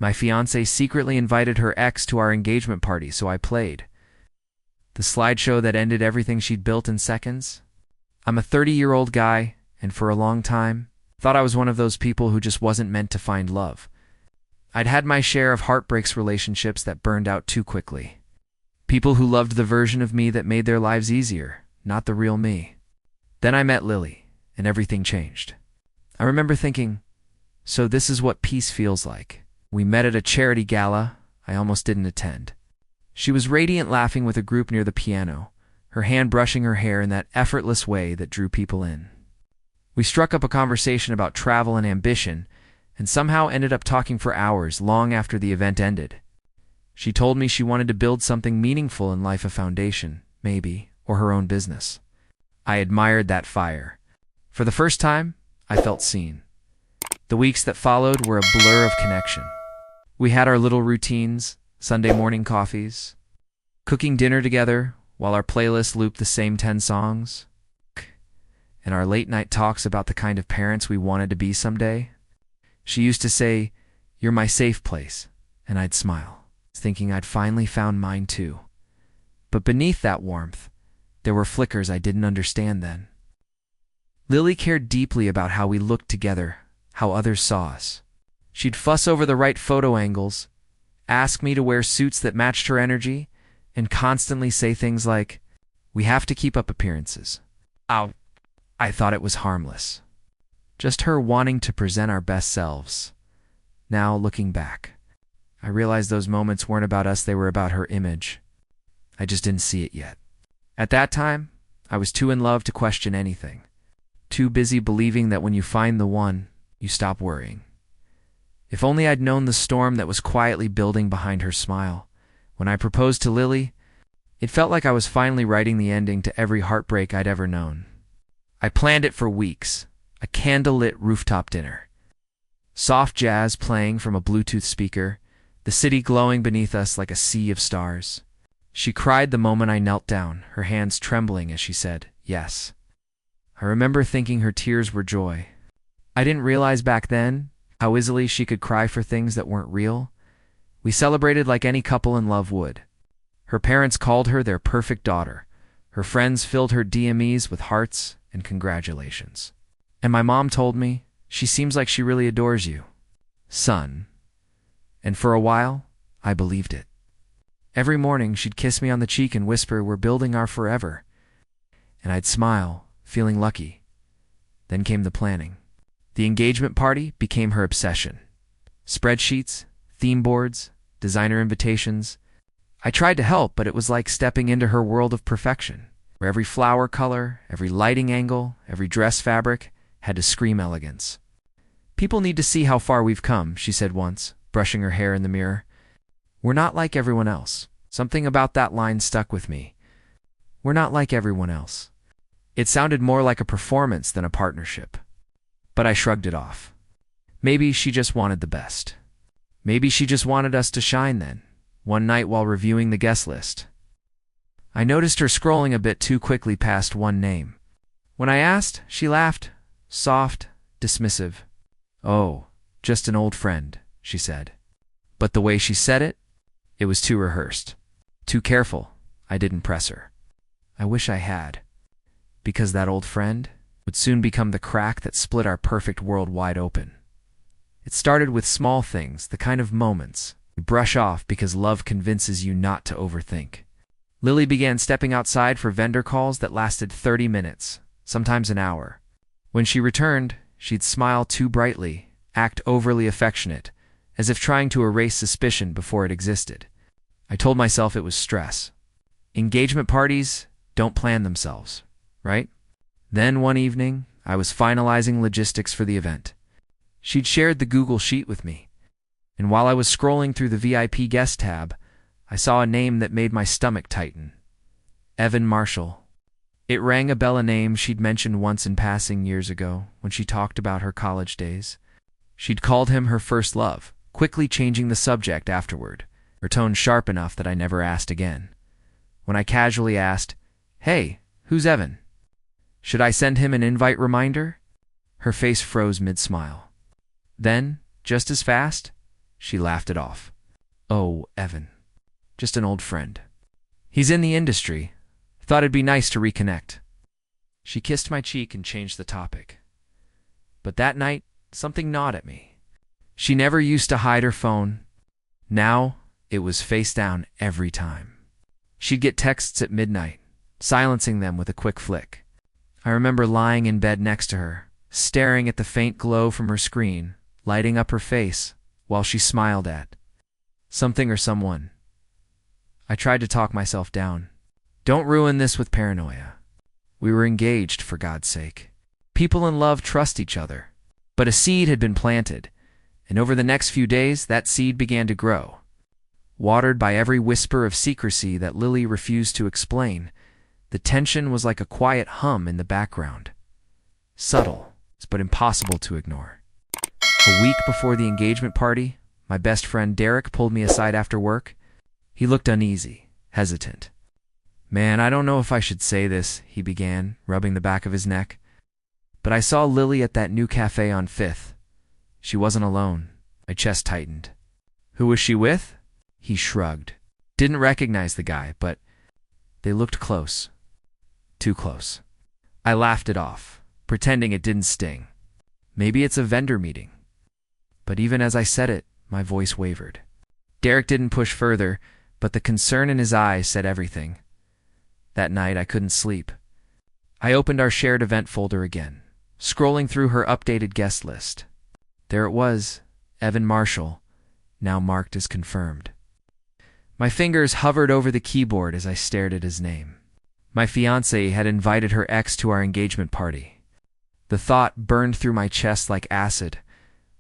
My fiancée secretly invited her ex to our engagement party, so I played. The slideshow that ended everything she'd built in seconds. I'm a 30-year-old guy, and for a long time, thought I was one of those people who just wasn't meant to find love. I'd had my share of heartbreaks relationships that burned out too quickly. People who loved the version of me that made their lives easier, not the real me. Then I met Lily, and everything changed. I remember thinking, so this is what peace feels like. We met at a charity gala I almost didn't attend. She was radiant, laughing with a group near the piano, her hand brushing her hair in that effortless way that drew people in. We struck up a conversation about travel and ambition, and somehow ended up talking for hours long after the event ended. She told me she wanted to build something meaningful in life, a foundation, maybe, or her own business. I admired that fire. For the first time, I felt seen. The weeks that followed were a blur of connection. We had our little routines, Sunday morning coffees, cooking dinner together while our playlist looped the same 10 songs, and our late-night talks about the kind of parents we wanted to be someday. She used to say, "You're my safe place," and I'd smile, thinking I'd finally found mine too. But beneath that warmth, there were flickers I didn't understand then. Lily cared deeply about how we looked together, how others saw us. She'd fuss over the right photo angles, ask me to wear suits that matched her energy, and constantly say things like, "We have to keep up appearances." Ow. I thought it was harmless. Just her wanting to present our best selves. Now, looking back, I realized those moments weren't about us, they were about her image. I just didn't see it yet. At that time, I was too in love to question anything. Too busy believing that when you find the one, you stop worrying. If only I'd known the storm that was quietly building behind her smile. When I proposed to Lily, it felt like I was finally writing the ending to every heartbreak I'd ever known. I planned it for weeks, a candlelit rooftop dinner. Soft jazz playing from a Bluetooth speaker, the city glowing beneath us like a sea of stars. She cried the moment I knelt down, her hands trembling as she said, "Yes." I remember thinking her tears were joy. I didn't realize back then how easily she could cry for things that weren't real. We celebrated like any couple in love would. Her parents called her their perfect daughter. Her friends filled her DMs with hearts and congratulations. And my mom told me, "She seems like she really adores you, son." And for a while, I believed it. Every morning, she'd kiss me on the cheek and whisper, "We're building our forever." And I'd smile, feeling lucky. Then came the planning. The engagement party became her obsession. Spreadsheets, theme boards, designer invitations. I tried to help, but it was like stepping into her world of perfection, where every flower color, every lighting angle, every dress fabric had to scream elegance. "People need to see how far we've come," she said once, brushing her hair in the mirror. "We're not like everyone else." Something about that line stuck with me. We're not like everyone else. It sounded more like a performance than a partnership. But I shrugged it off. Maybe she just wanted the best. Maybe she just wanted us to shine then, one night while reviewing the guest list. I noticed her scrolling a bit too quickly past one name. When I asked, she laughed, soft, dismissive. "Oh, just an old friend," she said. But the way she said it, it was too rehearsed. Too careful. I didn't press her. I wish I had. Because that old friend would soon become the crack that split our perfect world wide open. It started with small things, the kind of moments you brush off because love convinces you not to overthink. Lily began stepping outside for vendor calls that lasted 30 minutes, sometimes an hour. When she returned, she'd smile too brightly, act overly affectionate, as if trying to erase suspicion before it existed. I told myself it was stress. Engagement parties don't plan themselves, right? Then one evening, I was finalizing logistics for the event. She'd shared the Google Sheet with me, and while I was scrolling through the VIP guest tab, I saw a name that made my stomach tighten. Evan Marshall. It rang a bell, a name she'd mentioned once in passing years ago when she talked about her college days. She'd called him her first love, quickly changing the subject afterward, her tone sharp enough that I never asked again. When I casually asked, "Hey, who's Evan? Should I send him an invite reminder?" her face froze mid-smile. Then, just as fast, She laughed it off. "Oh, Evan. Just an old friend. He's in the industry. Thought it'd be nice to reconnect." She kissed my cheek and changed the topic. But that night, something gnawed at me. She never used to hide her phone. Now, it was face down every time. She'd get texts at midnight, silencing them with a quick flick. I remember lying in bed next to her, staring at the faint glow from her screen, lighting up her face, while she smiled at something or someone. I tried to talk myself down. Don't ruin this with paranoia. We were engaged, for God's sake. People in love trust each other. But a seed had been planted, and over the next few days that seed began to grow. Watered by every whisper of secrecy that Lily refused to explain, the tension was like a quiet hum in the background. Subtle, but impossible to ignore. A week before the engagement party, my best friend Derek pulled me aside after work. He looked uneasy, hesitant. "Man, I don't know if I should say this," he began, rubbing the back of his neck. "But I saw Lily at that new cafe on 5th. She wasn't alone." My chest tightened. "Who was she with?" He shrugged. Didn't recognize the guy, but they looked close. Too close. I laughed it off, pretending it didn't sting. Maybe it's a vendor meeting. But even as I said it, my voice wavered. Derek didn't push further, but the concern in his eyes said everything. That night I couldn't sleep. I opened our shared event folder again, scrolling through her updated guest list. There it was, Evan Marshall, now marked as confirmed. My fingers hovered over the keyboard as I stared at his name. My fiancée had invited her ex to our engagement party. The thought burned through my chest like acid.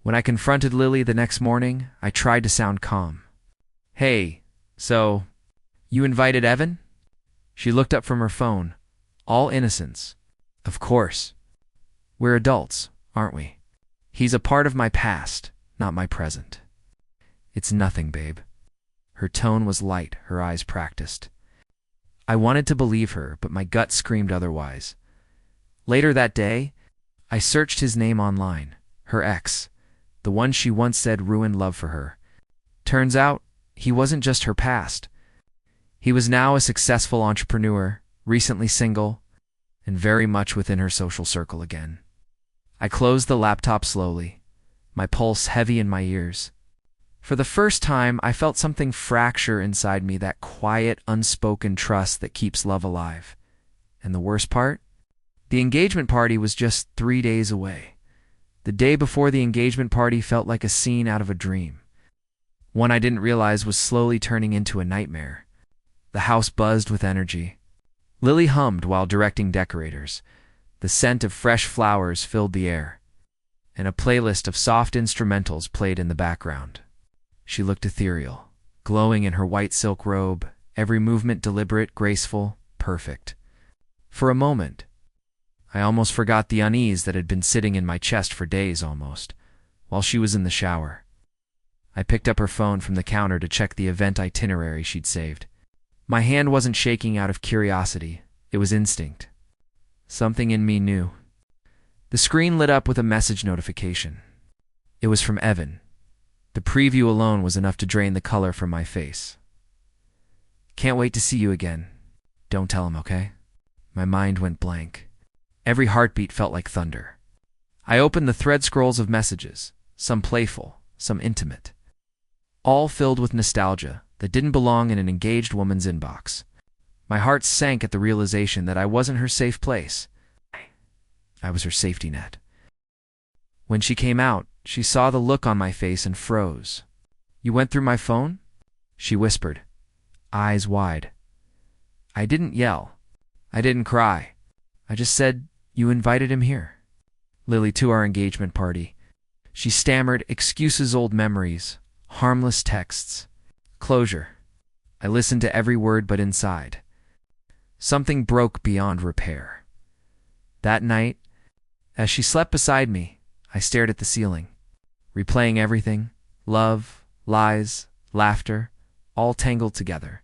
When I confronted Lily the next morning, I tried to sound calm. "Hey, so, you invited Evan?" She looked up from her phone, all innocence. "Of course. We're adults, aren't we? He's a part of my past, not my present." "It's nothing, babe." Her tone was light, her eyes practiced. I wanted to believe her, but my gut screamed otherwise. Later that day, I searched his name online. Her ex, the one she once said ruined love for her. Turns out, he wasn't just her past. He was now a successful entrepreneur, recently single, and very much within her social circle again. I closed the laptop slowly, my pulse heavy in my ears. For the first time, I felt something fracture inside me, that quiet, unspoken trust that keeps love alive. And the worst part? The engagement party was just 3 days away. The day before the engagement party felt like a scene out of a dream. One I didn't realize was slowly turning into a nightmare. The house buzzed with energy. Lily hummed while directing decorators. The scent of fresh flowers filled the air, and a playlist of soft instrumentals played in the background. She looked ethereal, glowing in her white silk robe, every movement deliberate, graceful, perfect. For a moment, I almost forgot the unease that had been sitting in my chest for days almost, while she was in the shower. I picked up her phone from the counter to check the event itinerary she'd saved. My hand wasn't shaking out of curiosity, it was instinct. Something in me knew. The screen lit up with a message notification. It was from Evan. The preview alone was enough to drain the color from my face. "Can't wait to see you again. Don't tell him, okay?" My mind went blank. Every heartbeat felt like thunder. I opened the thread scrolls of messages, some playful, some intimate, all filled with nostalgia that didn't belong in an engaged woman's inbox. My heart sank at the realization that I wasn't her safe place. I was her safety net. When she came out, she saw the look on my face and froze. "You went through my phone?" she whispered, eyes wide. I didn't yell. I didn't cry. I just said, "You invited him here." Lily, to our engagement party. She stammered excuses, old memories, harmless texts. Closure. I listened to every word, but inside, something broke beyond repair. That night, as she slept beside me, I stared at the ceiling, replaying everything, love, lies, laughter, all tangled together.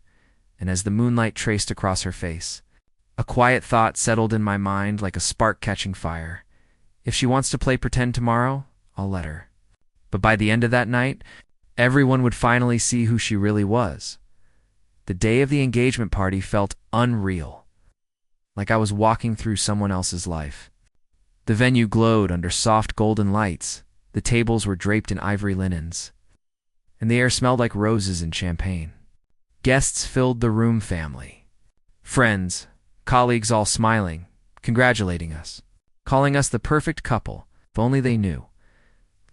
And as the moonlight traced across her face, a quiet thought settled in my mind like a spark catching fire. If she wants to play pretend tomorrow, I'll let her. But by the end of that night, Everyone would finally see who she really was. The day of the engagement party felt unreal, like I was walking through someone else's life. The venue glowed under soft golden lights, the tables were draped in ivory linens, and the air smelled like roses and champagne. Guests filled the room, family, friends, colleagues all smiling, congratulating us, calling us the perfect couple, if only they knew.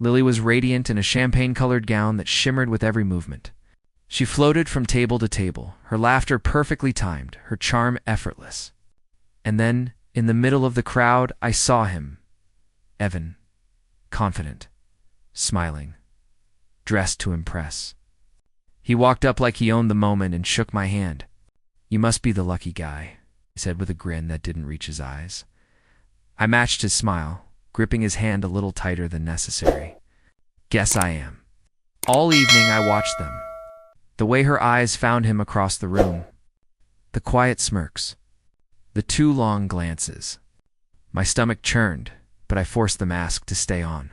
Lily was radiant in a champagne-colored gown that shimmered with every movement. She floated from table to table, her laughter perfectly timed, her charm effortless. And then, in the middle of the crowd, I saw him, Evan, confident, smiling, dressed to impress. He walked up like he owned the moment and shook my hand. "You must be the lucky guy," he said with a grin that didn't reach his eyes. I matched his smile, gripping his hand a little tighter than necessary. "Guess I am." All evening I watched them. The way her eyes found him across the room. The quiet smirks. The too long glances. My stomach churned, but I forced the mask to stay on.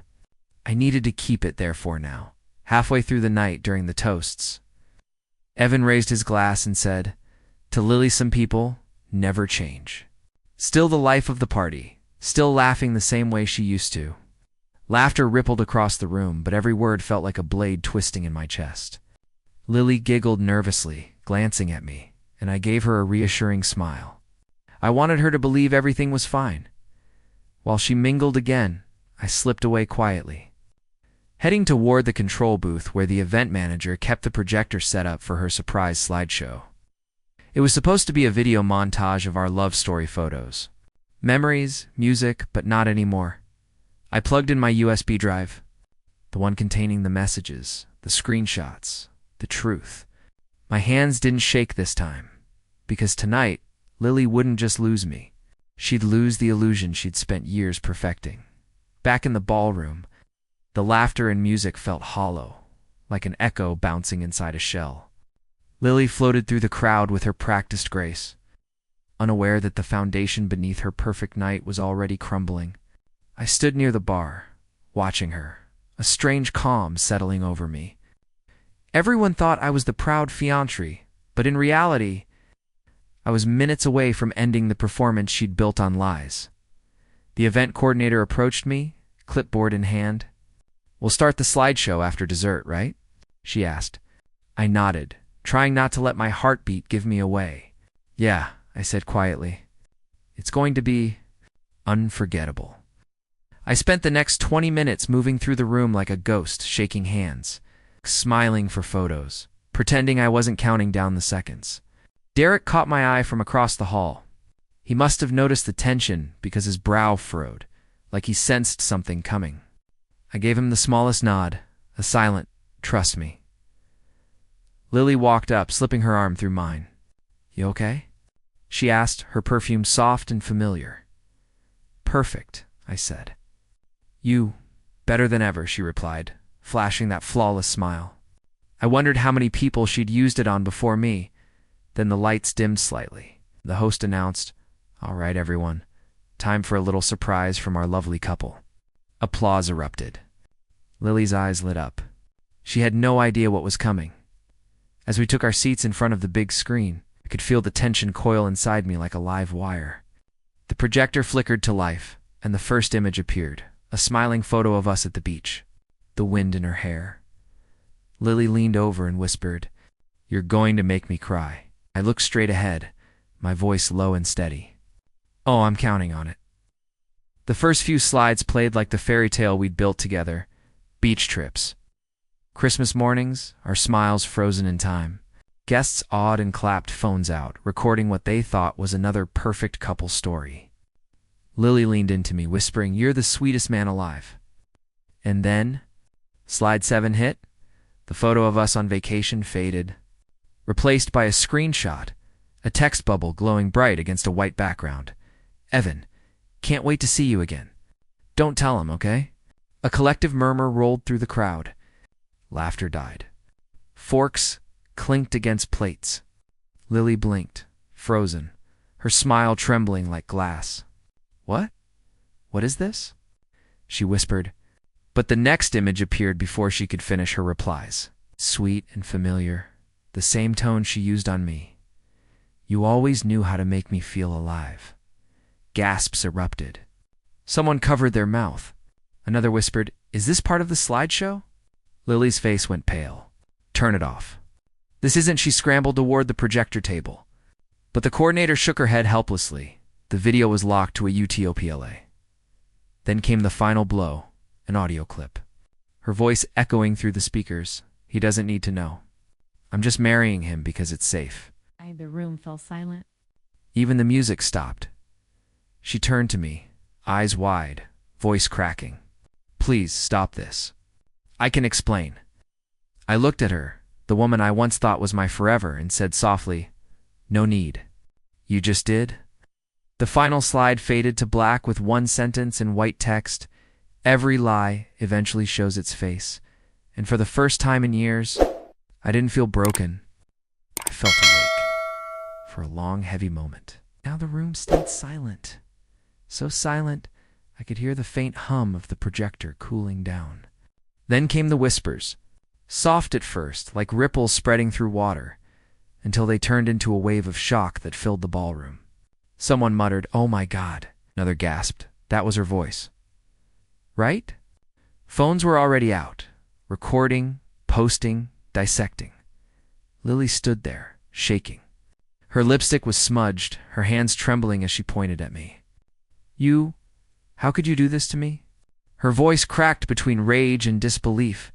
I needed to keep it there for now. Halfway through the night during the toasts, Evan raised his glass and said, "To Lily, some people never change." Still the life of the party, still laughing the same way she used to. Laughter rippled across the room, but every word felt like a blade twisting in my chest. Lily giggled nervously, glancing at me, and I gave her a reassuring smile. I wanted her to believe everything was fine. While she mingled again, I slipped away quietly, heading toward the control booth where the event manager kept the projector set up for her surprise slideshow. It was supposed to be a video montage of our love story photos. Memories, music, but not anymore. I plugged in my USB drive, the one containing the messages, the screenshots, the truth. My hands didn't shake this time, because tonight, Lily wouldn't just lose me. She'd lose the illusion she'd spent years perfecting. Back in the ballroom, the laughter and music felt hollow, like an echo bouncing inside a shell. Lily floated through the crowd with her practiced grace, unaware that the foundation beneath her perfect night was already crumbling. I stood near the bar, watching her, a strange calm settling over me. Everyone thought I was the proud fiancé, but in reality, I was minutes away from ending the performance she'd built on lies. The event coordinator approached me, clipboard in hand. "We'll start the slideshow after dessert, right?" she asked. I nodded, trying not to let my heartbeat give me away. "Yeah," I said quietly. "It's going to be unforgettable." I spent the next 20 minutes moving through the room like a ghost, shaking hands, smiling for photos, pretending I wasn't counting down the seconds. Derek caught my eye from across the hall. He must have noticed the tension because his brow furrowed, like he sensed something coming. I gave him the smallest nod, a silent, "Trust me." Lily walked up, slipping her arm through mine. "You okay?" she asked, her perfume soft and familiar. "Perfect," I said. "You, better than ever," she replied, flashing that flawless smile. I wondered how many people she'd used it on before me. Then the lights dimmed slightly. The host announced, "All right, everyone, time for a little surprise from our lovely couple." Applause erupted. Lily's eyes lit up. She had no idea what was coming. As we took our seats in front of the big screen, I could feel the tension coil inside me like a live wire. The projector flickered to life, and the first image appeared, a smiling photo of us at the beach, the wind in her hair. Lily leaned over and whispered, "You're going to make me cry." I looked straight ahead, my voice low and steady. "Oh, I'm counting on it." The first few slides played like the fairy tale we'd built together. Beach trips, Christmas mornings, our smiles frozen in time. Guests awed and clapped phones out, recording what they thought was another perfect couple story. Lily leaned into me, whispering, "You're the sweetest man alive." And then, slide 7 hit. The photo of us on vacation faded, replaced by a screenshot, a text bubble glowing bright against a white background. "Evan, can't wait to see you again. Don't tell him, okay?" A collective murmur rolled through the crowd. Laughter died. Forks clinked against plates. Lily blinked, frozen, her smile trembling like glass. "What? What is this?" she whispered. But the next image appeared before she could finish her replies. sweet and familiar, the same tone she used on me. You always knew how to make me feel alive. Gasps erupted. Someone covered their mouth. Another whispered, "Is this part of the slideshow?" Lily's face went pale. "Turn it off." "This isn't," she scrambled toward the projector table. But the coordinator shook her head helplessly. The video was locked to a UTOPLA. Then came the final blow, an audio clip. Her voice echoing through the speakers. "He doesn't need to know. I'm just marrying him because it's safe." The room fell silent. Even the music stopped. She turned to me, eyes wide, voice cracking. "Please stop this. I can explain." I looked at her, the woman I once thought was my forever, and said softly, "No need." "You just did?" The final slide faded to black with one sentence in white text. "Every lie eventually shows its face." And for the first time in years, I didn't feel broken. I felt awake. For a long, heavy moment. Now the room stayed silent. So silent, I could hear the faint hum of the projector cooling down. Then came the whispers, soft at first, like ripples spreading through water, until they turned into a wave of shock that filled the ballroom. Someone muttered, "Oh my God." Another gasped. That was her voice. Right? Phones were already out, recording, posting, dissecting. Lily stood there, shaking. Her lipstick was smudged, her hands trembling as she pointed at me. How could you do this to me?" Her voice cracked between rage and disbelief.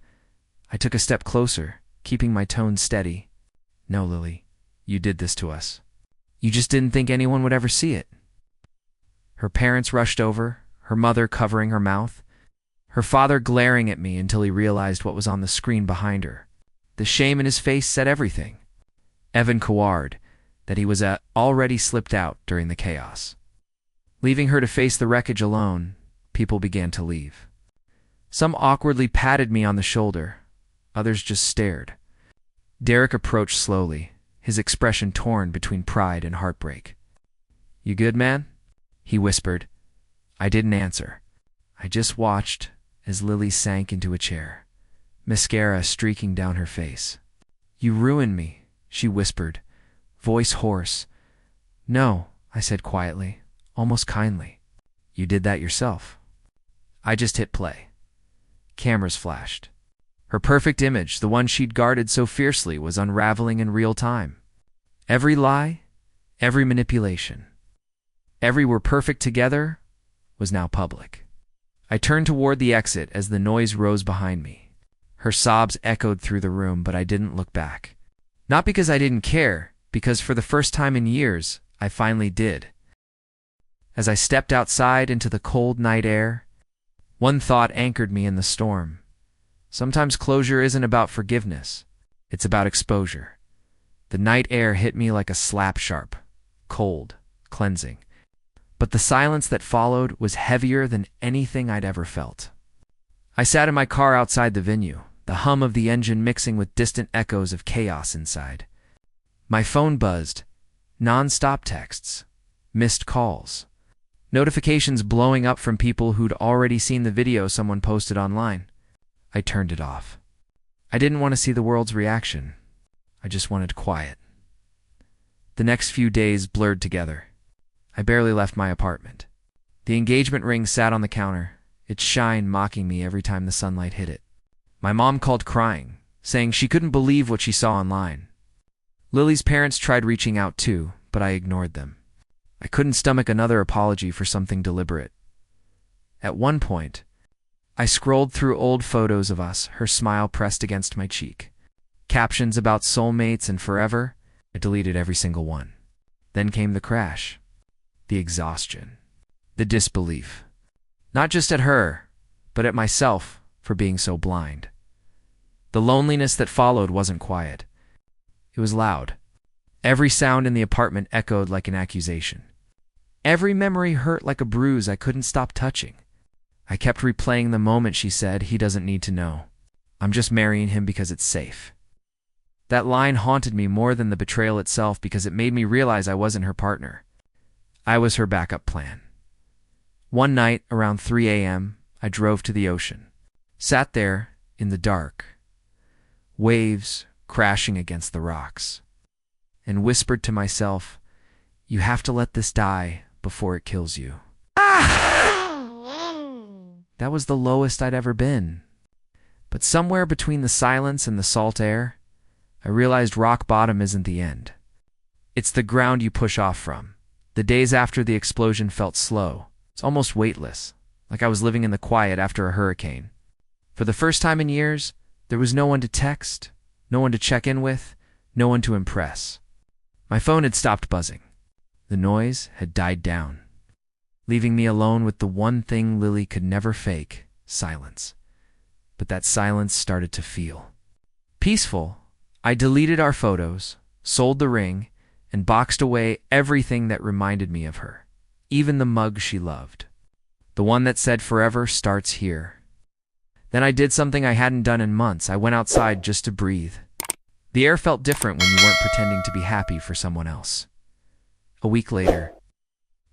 I took a step closer, keeping my tone steady. "No, Lily, you did this to us. You just didn't think anyone would ever see it." Her parents rushed over, her mother covering her mouth, her father glaring at me until he realized what was on the screen behind her. The shame in his face said everything. Evan cowered, that he was already slipped out during the chaos. Leaving her to face the wreckage alone, people began to leave. Some awkwardly patted me on the shoulder, others just stared. Derek approached slowly, his expression torn between pride and heartbreak. "You good, man?" he whispered. I didn't answer. I just watched as Lily sank into a chair, mascara streaking down her face. "You ruined me," she whispered, voice hoarse. "No," I said quietly, almost kindly. "You did that yourself." I just hit play. Cameras flashed. Her perfect image, the one she'd guarded so fiercely, was unraveling in real time. Every lie, every manipulation, every "we're perfect together" was now public. I turned toward the exit as the noise rose behind me. Her sobs echoed through the room, but I didn't look back. Not because I didn't care, because for the first time in years, I finally did. As I stepped outside into the cold night air, one thought anchored me in the storm. Sometimes closure isn't about forgiveness. It's about exposure. The night air hit me like a slap sharp, cold, cleansing. But the silence that followed was heavier than anything I'd ever felt. I sat in my car outside the venue, the hum of the engine mixing with distant echoes of chaos inside. My phone buzzed, non-stop texts, missed calls, notifications blowing up from people who'd already seen the video someone posted online. I turned it off. I didn't want to see the world's reaction. I just wanted quiet. The next few days blurred together. I barely left my apartment. The engagement ring sat on the counter, its shine mocking me every time the sunlight hit it. My mom called crying, saying she couldn't believe what she saw online. Lily's parents tried reaching out too, but I ignored them. I couldn't stomach another apology for something deliberate. At one point, I scrolled through old photos of us, her smile pressed against my cheek. Captions about soulmates and forever. I deleted every single one. Then came the crash. The exhaustion. The disbelief. Not just at her, but at myself for being so blind. The loneliness that followed wasn't quiet. It was loud. Every sound in the apartment echoed like an accusation. Every memory hurt like a bruise I couldn't stop touching. I kept replaying the moment she said, "He doesn't need to know. I'm just marrying him because it's safe." That line haunted me more than the betrayal itself because it made me realize I wasn't her partner. I was her backup plan. One night, around 3 a.m., I drove to the ocean. Sat there, in the dark, waves crashing against the rocks, and whispered to myself, "You have to let this die before it kills you." That was the lowest I'd ever been. But somewhere between the silence and the salt air, I realized rock bottom isn't the end. It's the ground you push off from. The days after the explosion felt slow. It's almost weightless, like I was living in the quiet after a hurricane. For the first time in years, there was no one to text, no one to check in with, no one to impress. My phone had stopped buzzing. The noise had died down, leaving me alone with the one thing Lily could never fake: silence. But that silence started to feel peaceful. I deleted our photos, sold the ring, and boxed away everything that reminded me of her, even the mug she loved, the one that said "Forever starts here." Then I did something I hadn't done in months. I went outside just to breathe. The air felt different when you weren't pretending to be happy for someone else. A week later,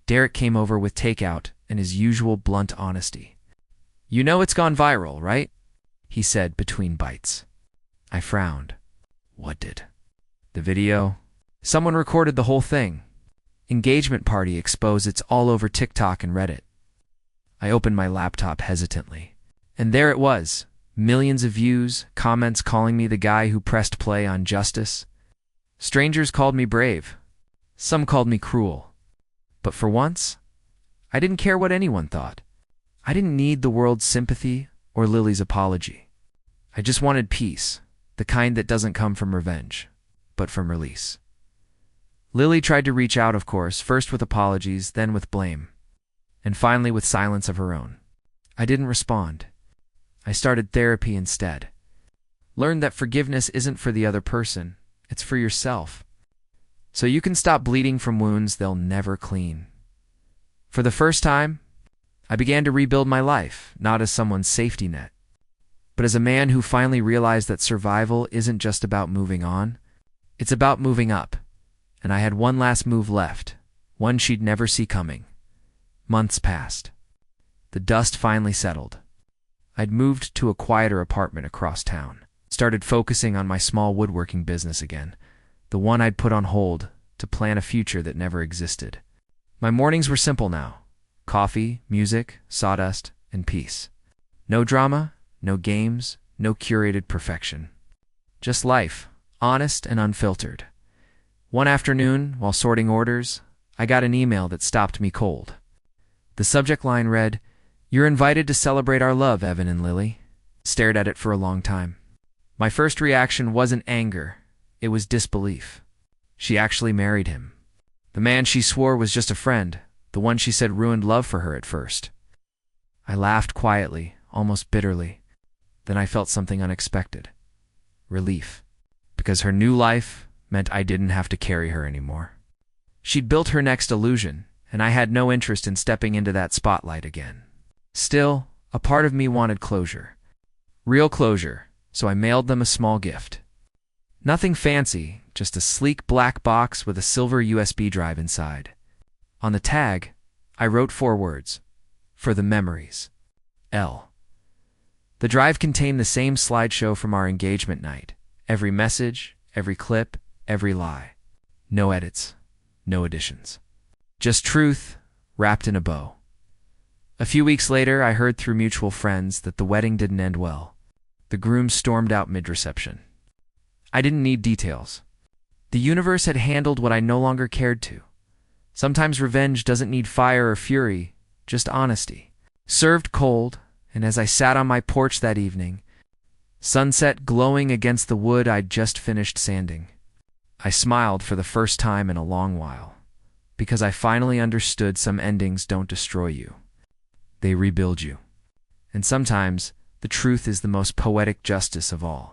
Derek came over with takeout and his usual blunt honesty. "You know it's gone viral, right?" he said between bites. I frowned. What did? The video? Someone recorded the whole thing. Engagement party exposed. It's all over TikTok and Reddit. I opened my laptop hesitantly. And there it was. Millions of views, comments calling me the guy who pressed play on justice. Strangers called me brave. Some called me cruel. But for once, I didn't care what anyone thought. I didn't need the world's sympathy or Lily's apology. I just wanted peace, the kind that doesn't come from revenge, but from release. Lily tried to reach out, of course, first with apologies, then with blame, and finally with silence of her own. I didn't respond. I started therapy instead. Learned that forgiveness isn't for the other person, it's for yourself. So you can stop bleeding from wounds they'll never clean. For the first time, I began to rebuild my life, not as someone's safety net, but as a man who finally realized that survival isn't just about moving on, it's about moving up. And I had one last move left, one she'd never see coming. Months passed. The dust finally settled. I'd moved to a quieter apartment across town, started focusing on my small woodworking business again, the one I'd put on hold to plan a future that never existed. My mornings were simple now. Coffee, music, sawdust, and peace. No drama, no games, no curated perfection. Just life, honest and unfiltered. One afternoon, while sorting orders, I got an email that stopped me cold. The subject line read, "You're invited to celebrate our love, Evan and Lily." Stared at it for a long time. My first reaction wasn't anger, it was disbelief. She actually married him. The man she swore was just a friend, the one she said ruined love for her at first. I laughed quietly, almost bitterly. Then I felt something unexpected. Relief. Because her new life meant I didn't have to carry her anymore. She'd built her next illusion, and I had no interest in stepping into that spotlight again. Still, a part of me wanted closure. Real closure, so I mailed them a small gift. Nothing fancy, just a sleek black box with a silver USB drive inside. On the tag, I wrote 4 words: "For the memories. L." The drive contained the same slideshow from our engagement night. Every message, every clip, every lie. No edits, no additions. Just truth wrapped in a bow. A few weeks later, I heard through mutual friends that the wedding didn't end well. The groom stormed out mid-reception. I didn't need details. The universe had handled what I no longer cared to. Sometimes revenge doesn't need fire or fury, just honesty. Served cold, and as I sat on my porch that evening, sunset glowing against the wood I'd just finished sanding, I smiled for the first time in a long while, because I finally understood some endings don't destroy you. They rebuild you. And sometimes, the truth is the most poetic justice of all.